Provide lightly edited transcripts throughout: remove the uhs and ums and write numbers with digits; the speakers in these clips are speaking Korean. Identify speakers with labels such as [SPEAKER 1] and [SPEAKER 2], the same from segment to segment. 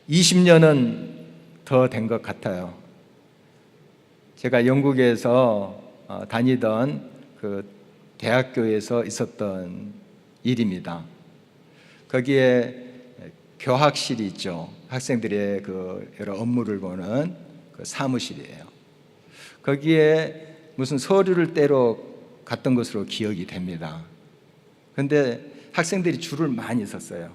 [SPEAKER 1] 20년은 더 된 것 같아요. 제가 영국에서 다니던 그 대학교에서 있었던 일입니다. 거기에 교학실이 있죠. 학생들의 그 여러 업무를 보는 그 사무실이에요. 거기에 무슨 서류를 떼러 갔던 것으로 기억이 됩니다. 그런데 학생들이 줄을 많이 섰어요.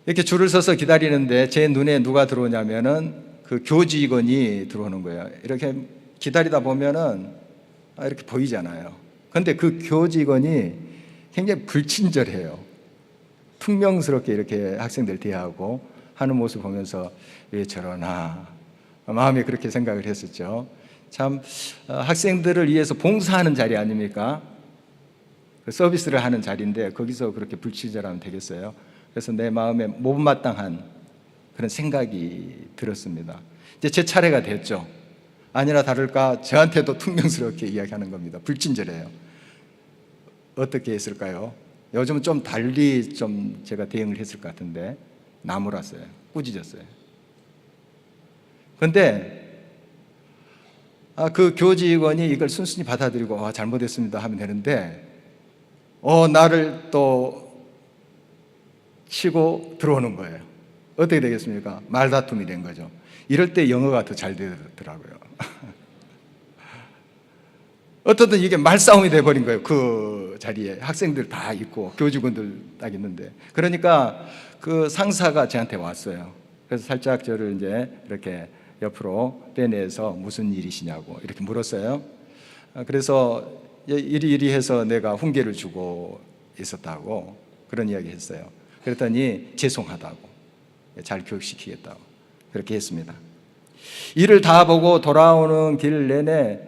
[SPEAKER 1] 이렇게 줄을 서서 기다리는데 제 눈에 누가 들어오냐면은 그 교직원이 들어오는 거예요. 이렇게 기다리다 보면은 이렇게 보이잖아요. 그런데 그 교직원이 굉장히 불친절해요. 퉁명스럽게 이렇게 학생들 대하고 하는 모습을 보면서 왜 저러나 마음에 그렇게 생각을 했었죠. 참 학생들을 위해서 봉사하는 자리 아닙니까? 그 서비스를 하는 자리인데 거기서 그렇게 불친절하면 되겠어요? 그래서 내 마음에 못마땅한 그런 생각이 들었습니다. 이제 제 차례가 됐죠. 아니나 다를까 저한테도 퉁명스럽게 이야기하는 겁니다. 불친절해요. 어떻게 했을까요? 요즘은 좀 달리 좀 제가 대응을 했을 것 같은데 나무랐어요. 꾸짖었어요. 그런데 그 교직원이 이걸 순순히 받아들이고 잘못했습니다 하면 되는데 나를 또 치고 들어오는 거예요. 어떻게 되겠습니까? 말다툼이 된 거죠. 이럴 때 영어가 더 잘 되더라고요. 어떻든 이게 말싸움이 돼버린 거예요. 그 자리에 학생들 다 있고 교직원들 딱 있는데, 그러니까 그 상사가 저한테 왔어요. 그래서 살짝 저를 이제 이렇게 옆으로 빼내서 무슨 일이시냐고 이렇게 물었어요. 그래서 이리 해서 내가 훈계를 주고 있었다고 그런 이야기 했어요. 그랬더니 죄송하다고, 잘 교육시키겠다고 그렇게 했습니다. 일을 다 보고 돌아오는 길 내내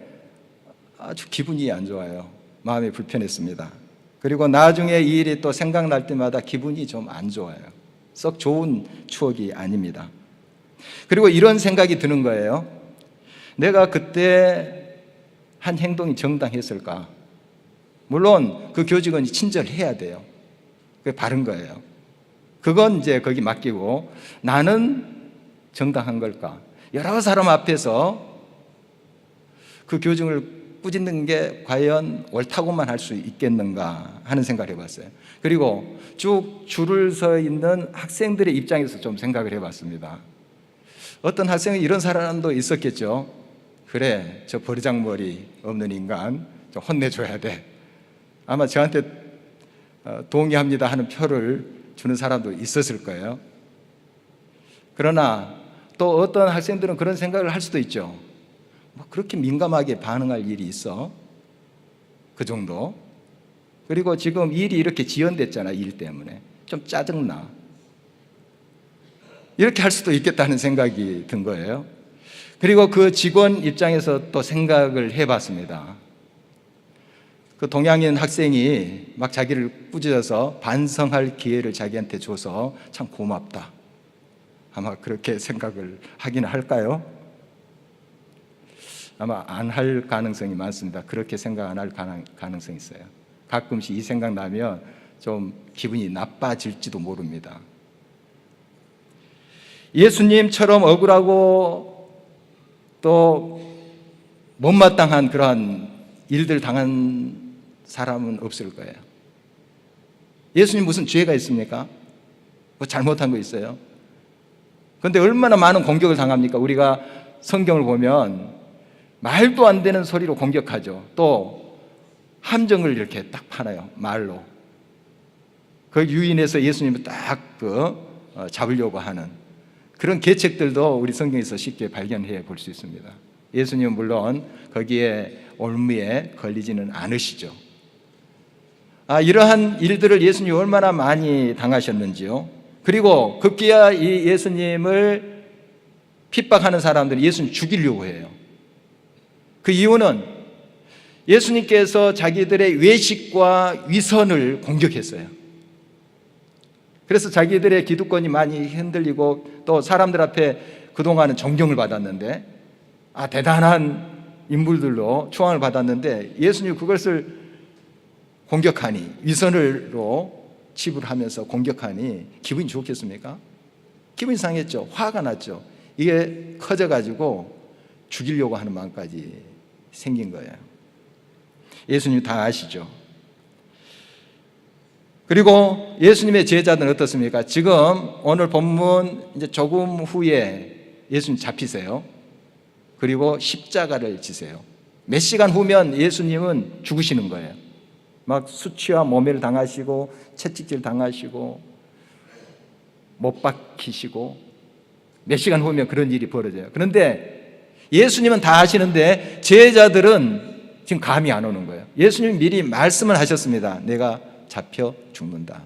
[SPEAKER 1] 아주 기분이 안 좋아요. 마음이 불편했습니다. 그리고 나중에 이 일이 또 생각날 때마다 기분이 좀 안 좋아요. 썩 좋은 추억이 아닙니다. 그리고 이런 생각이 드는 거예요. 내가 그때 한 행동이 정당했을까? 물론 그 교직원이 친절해야 돼요. 그게 바른 거예요. 그건 이제 거기 맡기고 나는 정당한 걸까? 여러 사람 앞에서 그 교직원을 꾸짖는 게 과연 옳다고만 할 수 있겠는가 하는 생각을 해봤어요. 그리고 쭉 줄을 서 있는 학생들의 입장에서 좀 생각을 해봤습니다. 어떤 학생은 이런 사람도 있었겠죠. 그래, 저 버르장머리 없는 인간 좀 혼내줘야 돼. 아마 저한테 동의합니다 하는 표를 주는 사람도 있었을 거예요. 그러나 또 어떤 학생들은 그런 생각을 할 수도 있죠. 그렇게 민감하게 반응할 일이 있어? 그 정도? 그리고 지금 일이 이렇게 지연됐잖아, 일 때문에. 좀 짜증나. 이렇게 할 수도 있겠다는 생각이 든 거예요. 그리고 그 직원 입장에서 또 생각을 해봤습니다. 그 동양인 학생이 막 자기를 꾸짖어서 반성할 기회를 자기한테 줘서 참 고맙다. 아마 그렇게 생각을 하긴 할까요? 아마 안 할 가능성이 많습니다. 그렇게 생각 안 할 가능성이 있어요. 가끔씩 이 생각 나면 좀 기분이 나빠질지도 모릅니다. 예수님처럼 억울하고 또 못마땅한 그러한 일들 당한 사람은 없을 거예요. 예수님 무슨 죄가 있습니까? 뭐 잘못한 거 있어요? 그런데 얼마나 많은 공격을 당합니까? 우리가 성경을 보면 말도 안 되는 소리로 공격하죠. 또 함정을 이렇게 딱 파나요, 말로. 그 유인해서 예수님을 딱 잡으려고 하는 그런 계책들도 우리 성경에서 쉽게 발견해 볼 수 있습니다. 예수님은 물론 거기에 올무에 걸리지는 않으시죠. 이러한 일들을 예수님이 얼마나 많이 당하셨는지요. 그리고 급기야 이 예수님을 핍박하는 사람들이 예수님 죽이려고 해요. 그 이유는 예수님께서 자기들의 외식과 위선을 공격했어요. 그래서 자기들의 기득권이 많이 흔들리고 또 사람들 앞에 그동안은 존경을 받았는데 대단한 인물들로 추앙을 받았는데 예수님 그것을 공격하니, 위선으로 치부하면서 공격하니 기분이 좋겠습니까? 기분이 상했죠. 화가 났죠. 이게 커져가지고 죽이려고 하는 마음까지 생긴 거예요. 예수님 다 아시죠? 그리고 예수님의 제자들은 어떻습니까? 지금 오늘 본문 이제 조금 후에 예수님 잡히세요. 그리고 십자가를 지세요. 몇 시간 후면 예수님은 죽으시는 거예요. 막 수치와 모멸 당하시고 채찍질 당하시고 못 박히시고 몇 시간 후면 그런 일이 벌어져요. 그런데 예수님은 다 아시는데 제자들은 지금 감이 안 오는 거예요. 예수님이 미리 말씀을 하셨습니다. 내가 잡혀 죽는다.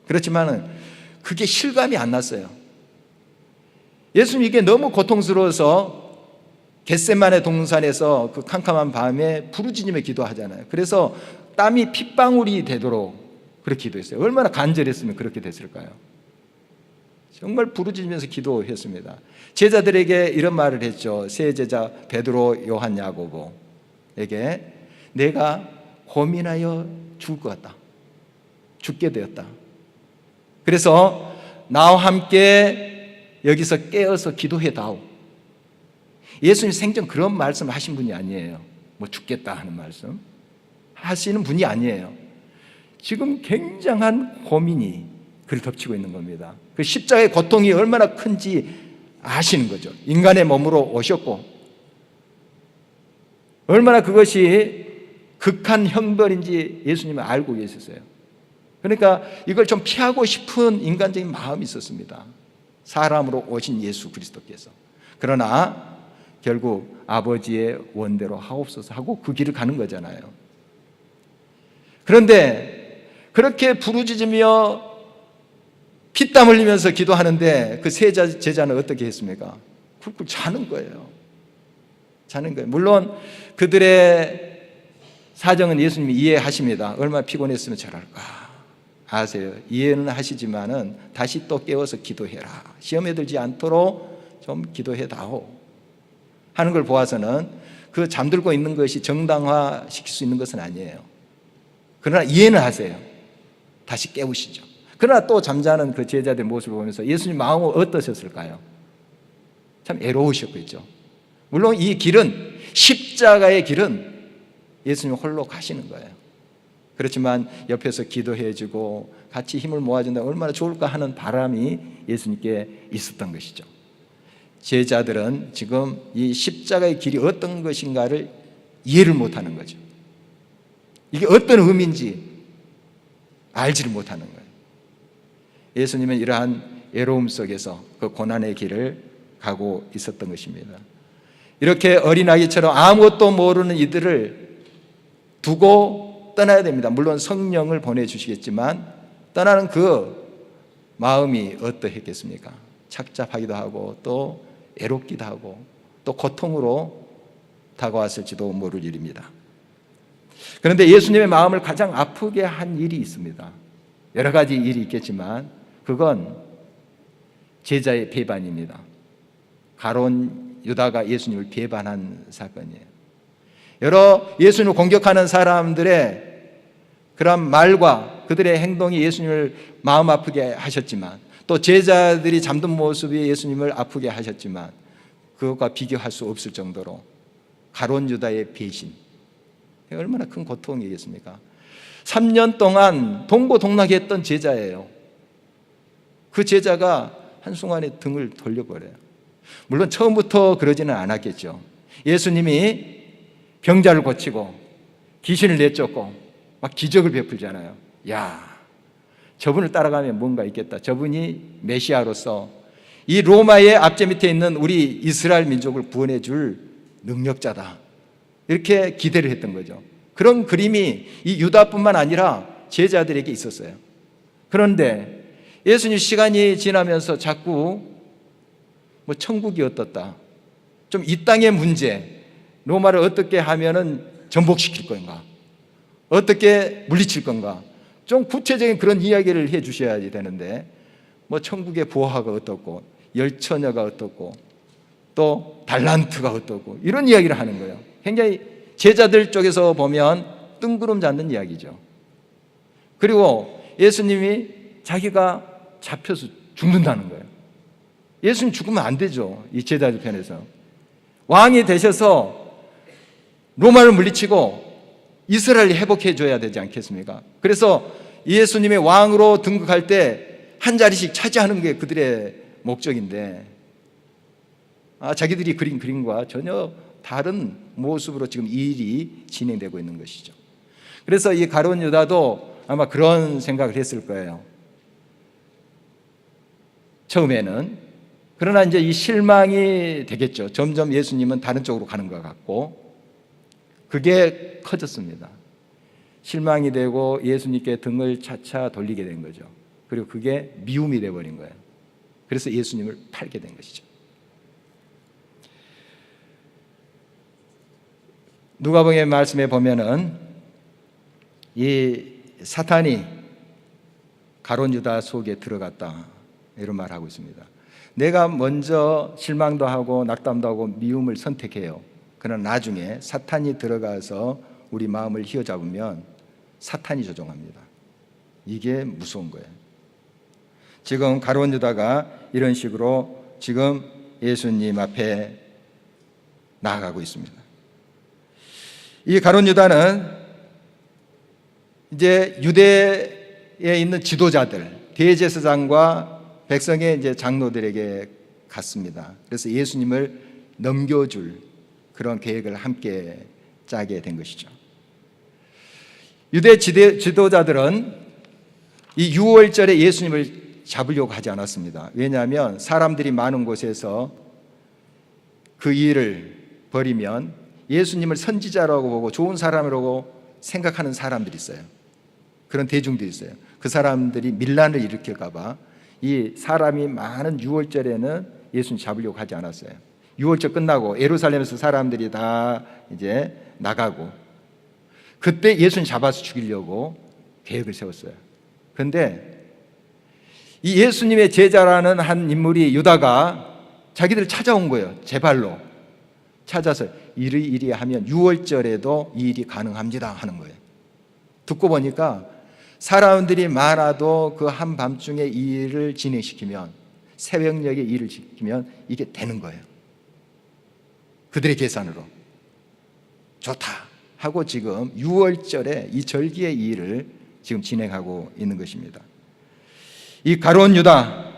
[SPEAKER 1] 그렇지만 그게 실감이 안 났어요. 예수님 이게 너무 고통스러워서 겟세마네 동산에서 그 캄캄한 밤에 부르짖으며 기도하잖아요. 그래서 땀이 핏방울이 되도록 그렇게 기도했어요. 얼마나 간절했으면 그렇게 됐을까요? 정말 부르짖으면서 기도했습니다. 제자들에게 이런 말을 했죠. 세 제자 베드로, 요한, 야고보에게 내가 고민하여 죽을 것 같다. 죽게 되었다. 그래서 나와 함께 여기서 깨어서 기도해 다오. 예수님 생전 그런 말씀 하신 분이 아니에요. 뭐 죽겠다 하는 말씀 하시는 분이 아니에요. 지금 굉장한 고민이 그를 덮치고 있는 겁니다. 그 십자가의 고통이 얼마나 큰지 아시는 거죠. 인간의 몸으로 오셨고 얼마나 그것이 극한 형벌인지 예수님은 알고 계셨어요. 그러니까 이걸 좀 피하고 싶은 인간적인 마음이 있었습니다. 사람으로 오신 예수 그리스도께서. 그러나 결국 아버지의 원대로 하옵소서 하고 그 길을 가는 거잖아요. 그런데 그렇게 부르짖으며 피땀 흘리면서 기도하는데 그 세 제자는 어떻게 했습니까? 굴굴 자는 거예요. 자는 거예요. 물론 그들의 사정은 예수님이 이해하십니다. 얼마나 피곤했으면 저럴까 아세요. 이해는 하시지만은 다시 또 깨워서 기도해라. 시험에 들지 않도록 좀 기도해다오 하는 걸 보아서는 그 잠들고 있는 것이 정당화시킬 수 있는 것은 아니에요. 그러나 이해는 하세요. 다시 깨우시죠. 그러나 또 잠자는 그 제자들 모습을 보면서 예수님 마음은 어떠셨을까요? 참 애로우셨겠죠. 물론 이 길은 십자가의 길은 예수님 홀로 가시는 거예요. 그렇지만 옆에서 기도해주고 같이 힘을 모아준다 얼마나 좋을까 하는 바람이 예수님께 있었던 것이죠. 제자들은 지금 이 십자가의 길이 어떤 것인가를 이해를 못하는 거죠. 이게 어떤 의미인지 알지를 못하는 거예요. 예수님은 이러한 애로움 속에서 그 고난의 길을 가고 있었던 것입니다. 이렇게 어린아이처럼 아무것도 모르는 이들을 두고 떠나야 됩니다. 물론 성령을 보내주시겠지만 떠나는 그 마음이 어떠했겠습니까? 착잡하기도 하고 또 애롭기도 하고 또 고통으로 다가왔을지도 모를 일입니다. 그런데 예수님의 마음을 가장 아프게 한 일이 있습니다. 여러 가지 일이 있겠지만 그건 제자의 배반입니다. 가룟 유다가 예수님을 배반한 사건이에요. 여러 예수님을 공격하는 사람들의 그런 말과 그들의 행동이 예수님을 마음 아프게 하셨지만 또 제자들이 잠든 모습이 예수님을 아프게 하셨지만 그것과 비교할 수 없을 정도로 가룟 유다의 배신 얼마나 큰 고통이겠습니까? 3년 동안 동고동락에 했던 제자예요. 그 제자가 한순간에 등을 돌려버려요. 물론 처음부터 그러지는 않았겠죠. 예수님이 병자를 고치고 귀신을 내쫓고 막 기적을 베풀잖아요. 야, 저분을 따라가면 뭔가 있겠다. 저분이 메시아로서 이 로마의 압제 밑에 있는 우리 이스라엘 민족을 구원해 줄 능력자다. 이렇게 기대를 했던 거죠. 그런 그림이 이 유다뿐만 아니라 제자들에게 있었어요. 그런데 예수님 시간이 지나면서 자꾸 뭐 천국이 어떻다, 좀 이 땅의 문제, 로마를 어떻게 하면은 전복시킬 건가, 어떻게 물리칠 건가, 좀 구체적인 그런 이야기를 해 주셔야 되는데 뭐 천국의 보화가 어떻고 열처녀가 어떻고 또 달란트가 어떻고 이런 이야기를 하는 거예요. 굉장히 제자들 쪽에서 보면 뜬구름 잡는 이야기죠. 그리고 예수님이 자기가 잡혀서 죽는다는 거예요. 예수님 죽으면 안 되죠. 이 제자들 편에서. 왕이 되셔서 로마를 물리치고 이스라엘을 회복해 줘야 되지 않겠습니까? 그래서 예수님의 왕으로 등극할 때 한 자리씩 차지하는 게 그들의 목적인데, 자기들이 그린 그림과 전혀 다른 모습으로 지금 이 일이 진행되고 있는 것이죠. 그래서 이 가룟 유다도 아마 그런 생각을 했을 거예요. 처음에는. 그러나 이제 이 실망이 되겠죠. 점점 예수님은 다른 쪽으로 가는 것 같고, 그게 커졌습니다. 실망이 되고 예수님께 등을 차차 돌리게 된 거죠. 그리고 그게 미움이 되어버린 거예요. 그래서 예수님을 팔게 된 것이죠. 누가복음의 말씀에 보면은 이 사탄이 가룟 유다 속에 들어갔다, 이런 말을 하고 있습니다. 내가 먼저 실망도 하고 낙담도 하고 미움을 선택해요. 그러나 나중에 사탄이 들어가서 우리 마음을 휘어잡으면 사탄이 조종합니다. 이게 무서운 거예요. 지금 가룟 유다가 이런 식으로 지금 예수님 앞에 나아가고 있습니다. 이 가룟 유다는 이제 유대에 있는 지도자들, 대제사장과 백성의 이제 장로들에게 갔습니다. 그래서 예수님을 넘겨줄 그런 계획을 함께 짜게 된 것이죠. 유대 지도자들은 이 유월절에 예수님을 잡으려고 하지 않았습니다. 왜냐하면 사람들이 많은 곳에서 그 일을 벌이면 예수님을 선지자라고 보고 좋은 사람이라고 생각하는 사람들이 있어요. 그런 대중들이 있어요. 그 사람들이 밀란을 일으킬까 봐 이 사람이 많은 유월절에는 예수님 잡으려고 하지 않았어요. 유월절 끝나고 예루살렘에서 사람들이 다 이제 나가고, 그때 예수님 잡아서 죽이려고 계획을 세웠어요. 그런데 이 예수님의 제자라는 한 인물이 유다가 자기들을 찾아온 거예요. 제 발로 찾아서 이리 하면 유월절에도 이 일이 가능합니다 하는 거예요. 듣고 보니까 사람들이 많아도 그 한밤중에 이 일을 진행시키면, 새벽녘에 일을 지키면 이게 되는 거예요. 그들의 계산으로 좋다 하고 지금 유월절에 이 절기의 이 일을 지금 진행하고 있는 것입니다. 이 가룟 유다,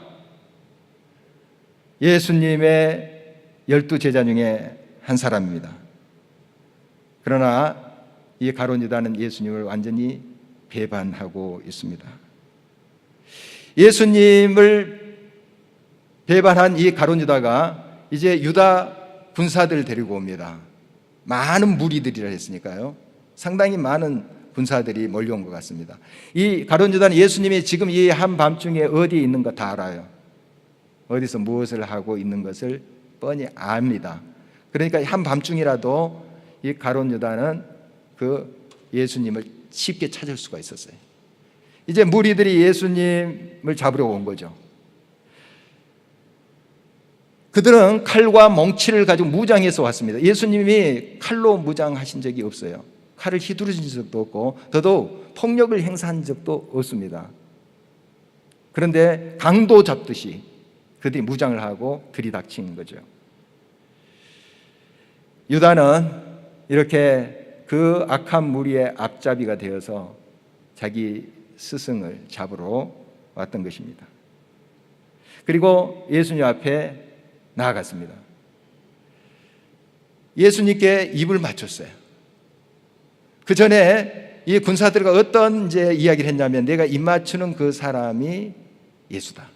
[SPEAKER 1] 예수님의 12 제자 중에 한 사람입니다. 그러나 이 가룟 유다는 예수님을 완전히 배반하고 있습니다. 예수님을 배반한 이 가룟 유다가 이제 유다 군사들을 데리고 옵니다. 많은 무리들이라 했으니까요. 상당히 많은 군사들이 몰려온 것 같습니다. 이 가룟 유다는 예수님이 지금 이 한밤중에 어디에 있는 거 다 알아요. 어디서 무엇을 하고 있는 것을 뻔히 압니다. 그러니까 한밤중이라도 이 가룟 유다는 그 예수님을 쉽게 찾을 수가 있었어요. 이제 무리들이 예수님을 잡으러 온 거죠. 그들은 칼과 멍치를 가지고 무장해서 왔습니다. 예수님이 칼로 무장하신 적이 없어요. 칼을 휘두르신 적도 없고 더더욱 폭력을 행사한 적도 없습니다. 그런데 강도 잡듯이 그들이 무장을 하고 들이닥친 거죠. 유다는 이렇게 그 악한 무리의 앞잡이가 되어서 자기 스승을 잡으러 왔던 것입니다. 그리고 예수님 앞에 나아갔습니다. 예수님께 입을 맞췄어요. 그 전에 이 군사들과 어떤 이제 이야기를 했냐면, 내가 입 맞추는 그 사람이 예수다.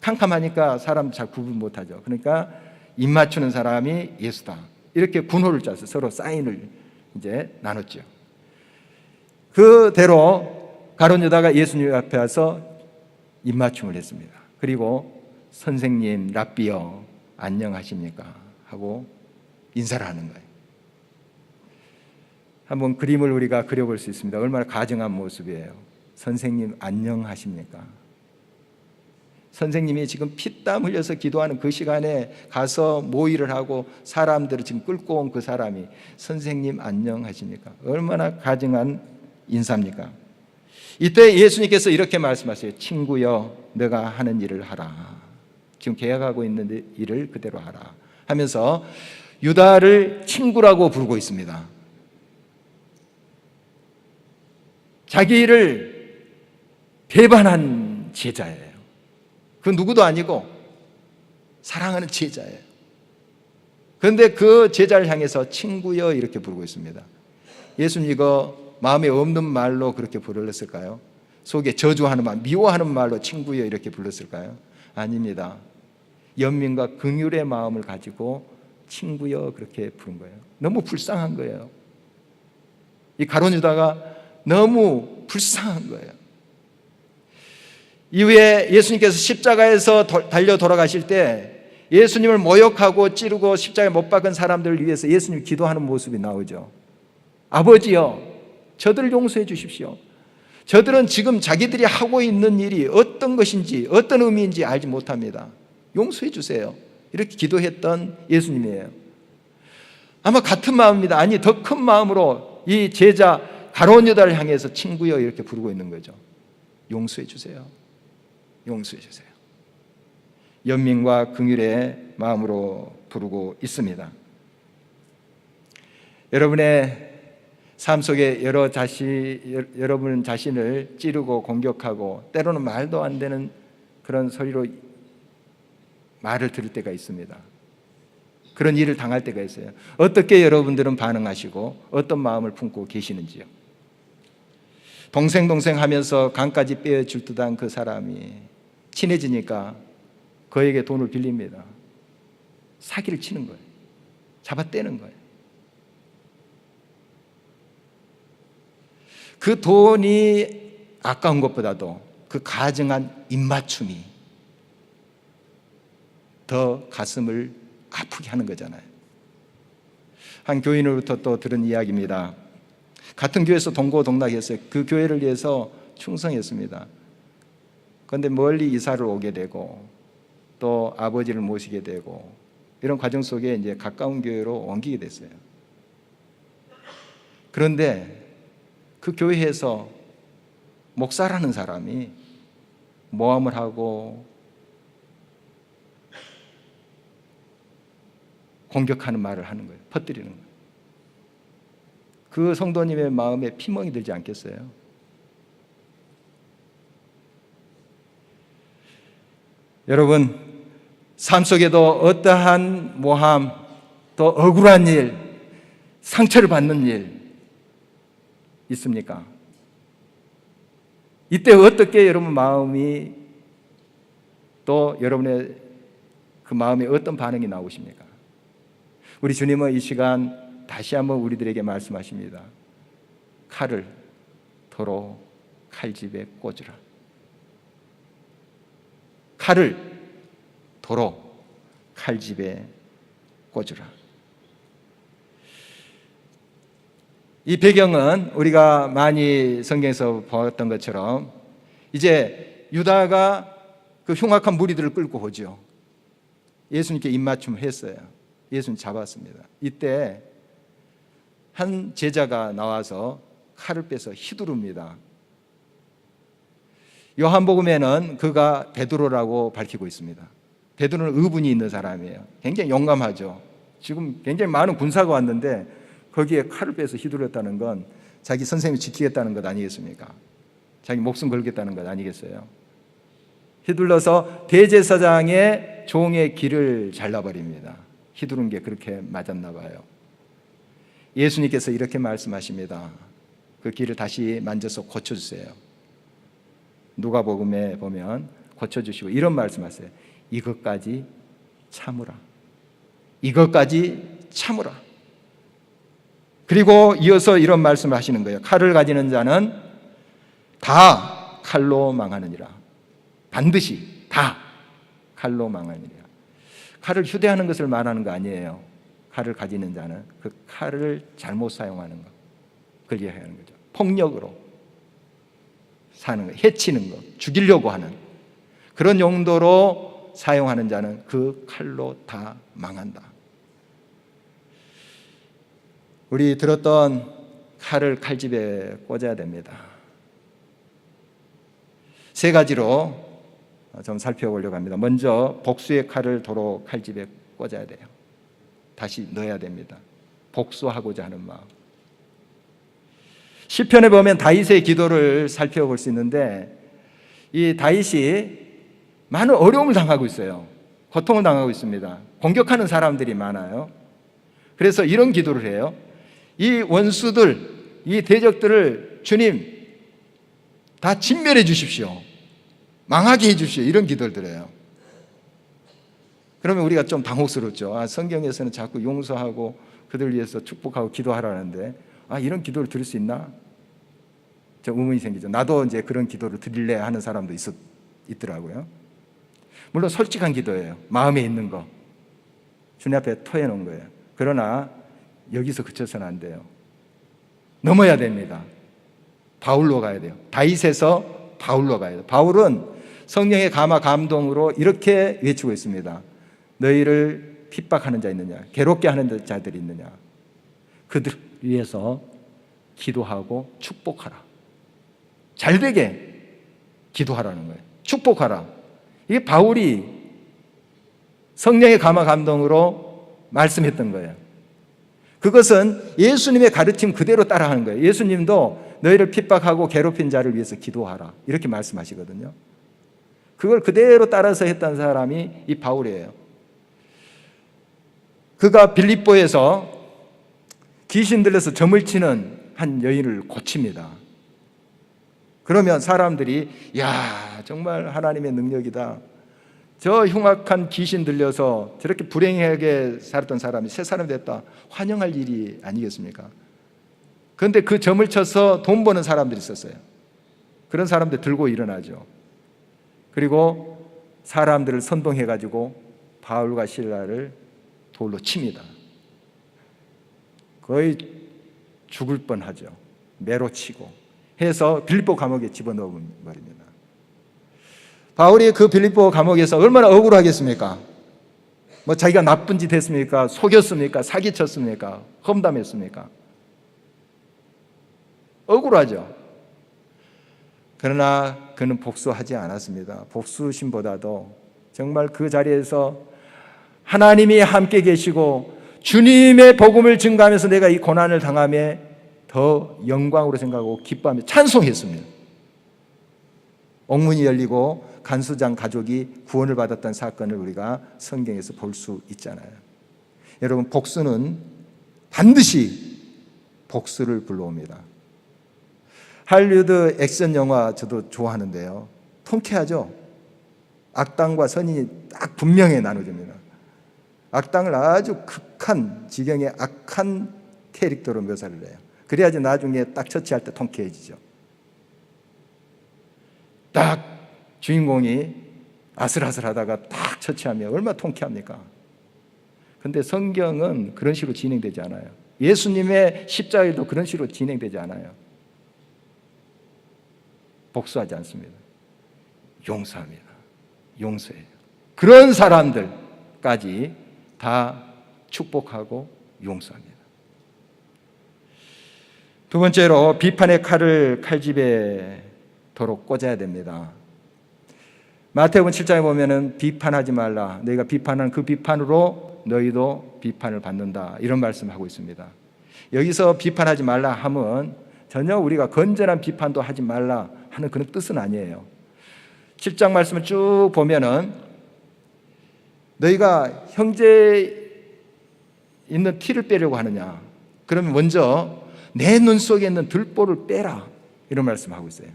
[SPEAKER 1] 캄캄하니까 사람 잘 구분 못하죠. 그러니까 입 맞추는 사람이 예수다. 이렇게 군호를 짜서 서로 사인을 이제 나눴죠. 그대로 가룟 유다가 예수님 앞에 와서 입맞춤을 했습니다. 그리고 선생님, 랍비여, 안녕하십니까 하고 인사를 하는 거예요. 한번 그림을 우리가 그려볼 수 있습니다. 얼마나 가증한 모습이에요. 선생님 안녕하십니까? 선생님이 지금 피땀 흘려서 기도하는 그 시간에 가서 모의를 하고 사람들을 지금 끌고 온 그 사람이 선생님 안녕하십니까? 얼마나 가증한 인사입니까? 이때 예수님께서 이렇게 말씀하세요. 친구여, 너가 하는 일을 하라. 지금 계약하고 있는 일을 그대로 하라 하면서 유다를 친구라고 부르고 있습니다. 자기를 배반한 제자예요. 그 누구도 아니고 사랑하는 제자예요. 그런데 그 제자를 향해서 친구여 이렇게 부르고 있습니다. 예수님 이거 마음에 없는 말로 그렇게 불렀을까요? 속에 저주하는 말, 미워하는 말로 친구여 이렇게 불렀을까요? 아닙니다. 연민과 긍휼의 마음을 가지고 친구여 그렇게 부른 거예요. 너무 불쌍한 거예요. 이 가룟 유다가 너무 불쌍한 거예요. 이후에 예수님께서 십자가에서 달려 돌아가실 때 예수님을 모욕하고 찌르고 십자가에 못 박은 사람들을 위해서 예수님 기도하는 모습이 나오죠. 아버지여, 저들을 용서해 주십시오. 저들은 지금 자기들이 하고 있는 일이 어떤 것인지 어떤 의미인지 알지 못합니다. 용서해 주세요. 이렇게 기도했던 예수님이에요. 아마 같은 마음입니다. 아니 더 큰 마음으로 이 제자 가룟 유다를 향해서 친구여 이렇게 부르고 있는 거죠. 용서해 주세요. 용서해 주세요. 연민과 긍휼의 마음으로 부르고 있습니다. 여러분의 삶 속에 여러분 자신을 찌르고 공격하고 때로는 말도 안 되는 그런 소리로 말을 들을 때가 있습니다. 그런 일을 당할 때가 있어요. 어떻게 여러분들은 반응하시고 어떤 마음을 품고 계시는지요? 동생 하면서 간까지 빼어줄 듯한 그 사람이 친해지니까 그에게 돈을 빌립니다. 사기를 치는 거예요. 잡아떼는 거예요. 그 돈이 아까운 것보다도 그 가증한 입맞춤이 더 가슴을 아프게 하는 거잖아요. 한 교인으로부터 또 들은 이야기입니다. 같은 교회에서 동고동락했어요. 그 교회를 위해서 충성했습니다. 그런데 멀리 이사를 오게 되고 또 아버지를 모시게 되고 이런 과정 속에 이제 가까운 교회로 옮기게 됐어요. 그런데 그 교회에서 목사라는 사람이 모함을 하고 공격하는 말을 하는 거예요. 퍼뜨리는 거예요. 그 성도님의 마음에 피멍이 들지 않겠어요? 여러분, 삶 속에도 어떠한 모함, 또 억울한 일, 상처를 받는 일 있습니까? 이때 어떻게 여러분 마음이 또 여러분의 그 마음에 어떤 반응이 나오십니까? 우리 주님은 이 시간 다시 한번 우리들에게 말씀하십니다. 칼을 도로 칼집에 꽂으라. 칼을 도로 칼집에 꽂으라. 이 배경은 우리가 많이 성경에서 보았던 것처럼 이제 유다가 그 흉악한 무리들을 끌고 오죠. 예수님께 입맞춤을 했어요. 예수님 잡았습니다. 이때 한 제자가 나와서 칼을 빼서 휘두릅니다. 요한복음에는 그가 베드로라고 밝히고 있습니다. 베드로는 의분이 있는 사람이에요. 굉장히 용감하죠. 지금 굉장히 많은 군사가 왔는데 거기에 칼을 빼서 휘둘렀다는 건 자기 선생님을 지키겠다는 것 아니겠습니까? 자기 목숨 걸겠다는 것 아니겠어요? 휘둘러서 대제사장의 종의 길을 잘라버립니다. 휘두른 게 그렇게 맞았나 봐요. 예수님께서 이렇게 말씀하십니다. 그 길을 다시 만져서 고쳐주세요. 누가복음에 보면 고쳐주시고 이런 말씀하세요. 이것까지 참으라. 이것까지 참으라. 그리고 이어서 이런 말씀을 하시는 거예요. 칼을 가지는 자는 다 칼로 망하느니라. 반드시 다 칼로 망하느니라. 칼을 휴대하는 것을 말하는 거 아니에요. 칼을 가지는 자는 그 칼을 잘못 사용하는 것, 그걸 이해하는 거죠. 폭력으로 사는 것, 해치는 것, 죽이려고 하는 그런 용도로 사용하는 자는 그 칼로 다 망한다. 우리 들었던 칼을 칼집에 꽂아야 됩니다. 세 가지로 좀 살펴보려고 합니다. 먼저 복수의 칼을 도로 칼집에 꽂아야 돼요. 다시 넣어야 됩니다. 복수하고자 하는 마음. 시편에 보면 다윗의 기도를 살펴볼 수 있는데 이 다윗이 많은 어려움을 당하고 있어요. 고통을 당하고 있습니다. 공격하는 사람들이 많아요. 그래서 이런 기도를 해요. 이 원수들, 이 대적들을 주님 다 진멸해 주십시오. 망하게 해 주십시오. 이런 기도를 드려요. 그러면 우리가 좀 당혹스럽죠. 성경에서는 자꾸 용서하고 그들 위해서 축복하고 기도하라는데 이런 기도를 드릴 수 있나? 좀 의문이 생기죠. 나도 이제 그런 기도를 드릴래 하는 사람도 있더라고요. 물론 솔직한 기도예요. 마음에 있는 거 주님 앞에 토해놓은 거예요. 그러나 여기서 그쳐서는 안 돼요. 넘어야 됩니다. 바울로 가야 돼요. 다윗에서 바울로 가야 돼요. 바울은 성령의 감화 감동으로 이렇게 외치고 있습니다. 너희를 핍박하는 자 있느냐? 괴롭게 하는 자들이 있느냐? 그들 위해서 기도하고 축복하라. 잘되게 기도하라는 거예요. 축복하라. 이게 바울이 성령의 감화 감동으로 말씀했던 거예요. 그것은 예수님의 가르침 그대로 따라하는 거예요. 예수님도 너희를 핍박하고 괴롭힌 자를 위해서 기도하라 이렇게 말씀하시거든요. 그걸 그대로 따라서 했던 사람이 이 바울이에요. 그가 빌립보에서 귀신 들려서 점을 치는 한 여인을 고칩니다. 그러면 사람들이 야 정말 하나님의 능력이다. 저 흉악한 귀신 들려서 저렇게 불행하게 살았던 사람이 새 사람이 됐다. 환영할 일이 아니겠습니까? 그런데 그 점을 쳐서 돈 버는 사람들이 있었어요. 그런 사람들 들고 일어나죠. 그리고 사람들을 선동해가지고 바울과 실라를 돌로 칩니다. 거의 죽을 뻔하죠. 매로 치고 해서 빌립보 감옥에 집어넣어 버립니다. 바울이 그 빌립보 감옥에서 얼마나 억울하겠습니까? 뭐 자기가 나쁜 짓 했습니까? 속였습니까? 사기쳤습니까? 험담했습니까? 억울하죠. 그러나 그는 복수하지 않았습니다. 복수심보다도 정말 그 자리에서 하나님이 함께 계시고 주님의 복음을 증거하면서 내가 이 고난을 당함에 더 영광으로 생각하고 기뻐하며 찬송했습니다. 옥문이 열리고 간수장 가족이 구원을 받았던 사건을 우리가 성경에서 볼 수 있잖아요. 여러분, 복수는 반드시 복수를 불러옵니다. 할리우드 액션 영화 저도 좋아하는데요. 통쾌하죠? 악당과 선인이 딱 분명히 나눠집니다. 악당을 아주 극한 지경의 악한 캐릭터로 묘사를 해요. 그래야지 나중에 딱 처치할 때 통쾌해지죠. 딱 주인공이 아슬아슬하다가 딱 처치하면 얼마나 통쾌합니까? 그런데 성경은 그런 식으로 진행되지 않아요. 예수님의 십자가에도 그런 식으로 진행되지 않아요. 복수하지 않습니다. 용서합니다. 용서해요. 그런 사람들까지 다 축복하고 용서합니다. 두 번째로 비판의 칼을 칼집에 도로 꽂아야 됩니다. 마태복음 7장에 보면은 비판하지 말라. 너희가 비판하는 그 비판으로 너희도 비판을 받는다. 이런 말씀하고 있습니다. 여기서 비판하지 말라 하면 전혀 우리가 건전한 비판도 하지 말라 하는 그런 뜻은 아니에요. 7장 말씀을 쭉 보면은 너희가 형제 있는 티를 빼려고 하느냐? 그러면 먼저 내 눈 속에 있는 들보를 빼라. 이런 말씀하고 있어요.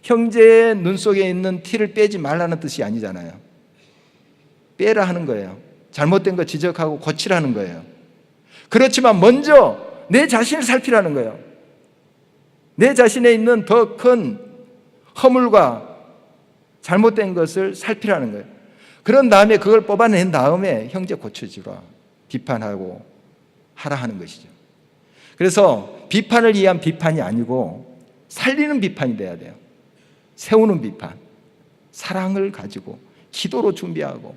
[SPEAKER 1] 형제의 눈 속에 있는 티를 빼지 말라는 뜻이 아니잖아요. 빼라 하는 거예요. 잘못된 거 지적하고 고치라는 거예요. 그렇지만 먼저 내 자신을 살피라는 거예요. 내 자신에 있는 더 큰 허물과 잘못된 것을 살피라는 거예요. 그런 다음에 그걸 뽑아낸 다음에 형제 고쳐주라, 비판하고 하라 하는 것이죠. 그래서 비판을 위한 비판이 아니고 살리는 비판이 돼야 돼요. 세우는 비판, 사랑을 가지고 기도로 준비하고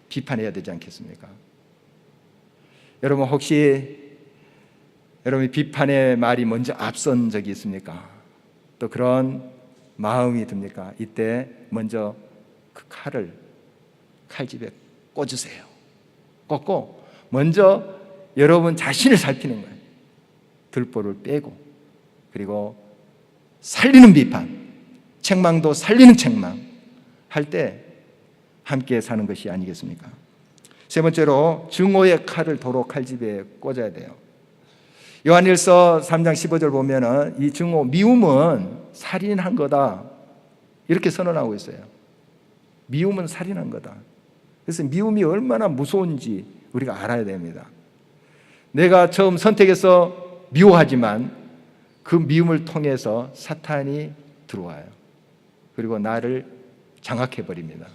[SPEAKER 1] 비판해야 되지 않겠습니까? 여러분, 혹시 여러분이 비판의 말이 먼저 앞선 적이 있습니까? 또 그런 마음이 듭니까? 이때 먼저 그 칼을 칼집에 꽂으세요. 꽂고 먼저 여러분 자신을 살피는 거예요. 들보를 빼고, 그리고 살리는 비판, 책망도 살리는 책망 할 때 함께 사는 것이 아니겠습니까? 세 번째로 증오의 칼을 도로 칼집에 꽂아야 돼요. 요한일서 3장 15절 보면은 이 증오, 미움은 살인한 거다, 이렇게 선언하고 있어요. 미움은 살인한 거다. 그래서 미움이 얼마나 무서운지 우리가 알아야 됩니다. 내가 처음 선택해서 미워하지만 그 미움을 통해서 사탄이 들어와요. 그리고 나를 장악해 버립니다.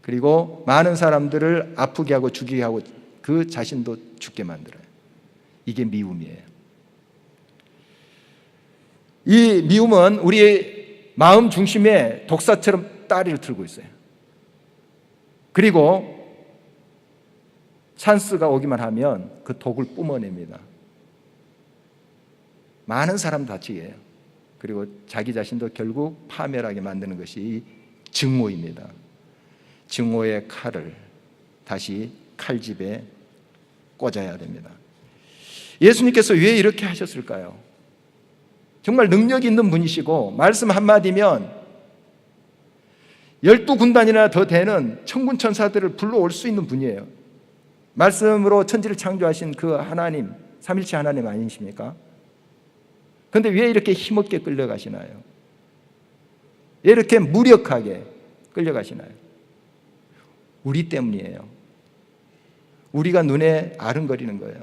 [SPEAKER 1] 그리고 많은 사람들을 아프게 하고 죽이게 하고 그 자신도 죽게 만들어요. 이게 미움이에요. 이 미움은 우리의 마음 중심에 독사처럼 따리를 들고 있어요. 그리고 찬스가 오기만 하면 그 독을 뿜어냅니다. 많은 사람 다치게 해요. 그리고 자기 자신도 결국 파멸하게 만드는 것이 증오입니다. 증오의 칼을 다시 칼집에 꽂아야 됩니다. 예수님께서 왜 이렇게 하셨을까요? 정말 능력 있는 분이시고 말씀 한마디면 12군단이나 더 되는 천군 천사들을 불러올 수 있는 분이에요. 말씀으로 천지를 창조하신 그 하나님, 삼일체 하나님 아니십니까? 그런데 왜 이렇게 힘없게 끌려가시나요? 왜 이렇게 무력하게 끌려가시나요? 우리 때문이에요. 우리가 눈에 아른거리는 거예요.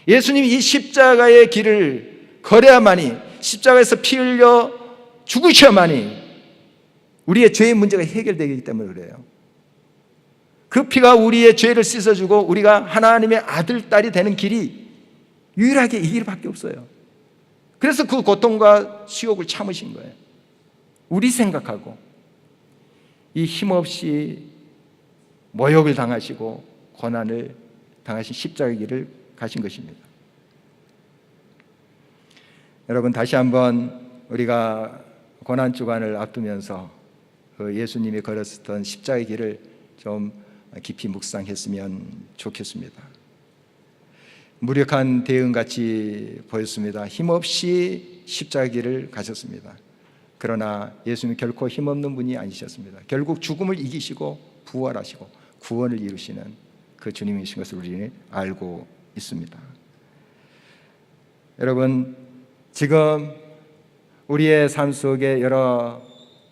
[SPEAKER 1] 예수님이 이 십자가의 길을 걸어야만이, 십자가에서 피 흘려 죽으셔야만이 우리의 죄의 문제가 해결되기 때문에 그래요. 그 피가 우리의 죄를 씻어주고 우리가 하나님의 아들, 딸이 되는 길이 유일하게 이 길밖에 없어요. 그래서 그 고통과 시욕을 참으신 거예요. 우리 생각하고 이 힘없이 모욕을 당하시고 고난을 당하신 십자가의 길을 가신 것입니다. 여러분, 다시 한번 우리가 고난주간을 앞두면서 그 예수님이 걸었던 십자가의 길을 좀 깊이 묵상했으면 좋겠습니다. 무력한 대응같이 보였습니다. 힘없이 십자가의 길을 가셨습니다. 그러나 예수님은 결코 힘없는 분이 아니셨습니다. 결국 죽음을 이기시고 부활하시고 구원을 이루시는 그 주님이신 것을 우리는 알고 있습니다. 여러분, 지금 우리의 삶 속에 여러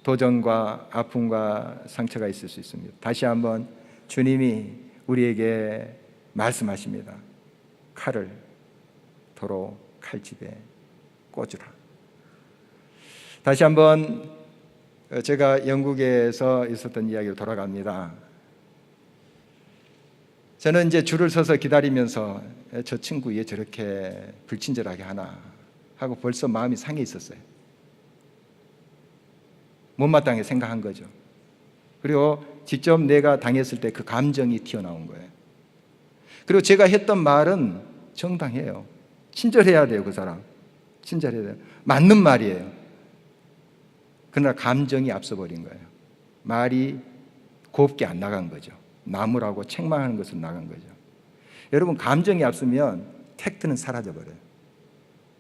[SPEAKER 1] 도전과 아픔과 상처가 있을 수 있습니다. 다시 한번 주님이 우리에게 말씀하십니다. 칼을 도로 칼집에 꽂으라. 다시 한번 제가 영국에서 있었던 이야기로 돌아갑니다. 저는 이제 줄을 서서 기다리면서 저 친구 왜 저렇게 불친절하게 하나 하고 벌써 마음이 상해 있었어요. 못마땅하게 생각한 거죠. 그리고 직접 내가 당했을 때 그 감정이 튀어나온 거예요. 그리고 제가 했던 말은 정당해요. 친절해야 돼요, 그 사람. 친절해야 돼요. 맞는 말이에요. 그러나 감정이 앞서버린 거예요. 말이 곱게 안 나간 거죠. 나무라고 책망하는 것으로 나간 거죠. 여러분, 감정이 앞서면 팩트는 사라져버려요.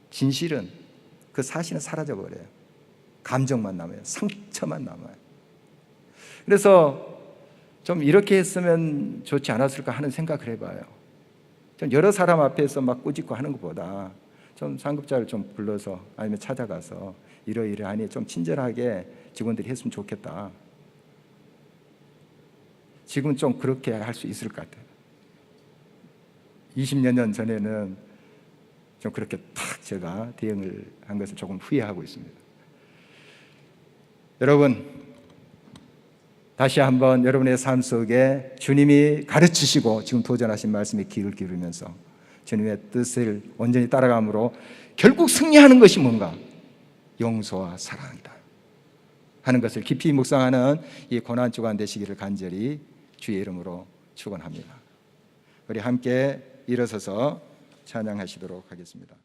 [SPEAKER 1] 진실은, 그 사실은 사라져버려요. 감정만 남아요. 상처만 남아요. 그래서 좀 이렇게 했으면 좋지 않았을까 하는 생각을 해봐요. 좀 여러 사람 앞에서 막 꾸짖고 하는 것보다 좀 상급자를 좀 불러서 아니면 찾아가서 이러이러하니 좀 친절하게 직원들이 했으면 좋겠다. 지금 좀 그렇게 할 수 있을 것 같아요. 20여 년 전에는 좀 그렇게 탁 제가 대응을 한 것을 조금 후회하고 있습니다. 여러분, 다시 한번 여러분의 삶 속에 주님이 가르치시고 지금 도전하신 말씀에 귀를 기울이면서 주님의 뜻을 온전히 따라감으로 결국 승리하는 것이 뭔가? 용서와 사랑이다 하는 것을 깊이 묵상하는 이 고난주간 되시기를 간절히 주의 이름으로 축원합니다. 우리 함께 일어서서 찬양하시도록 하겠습니다.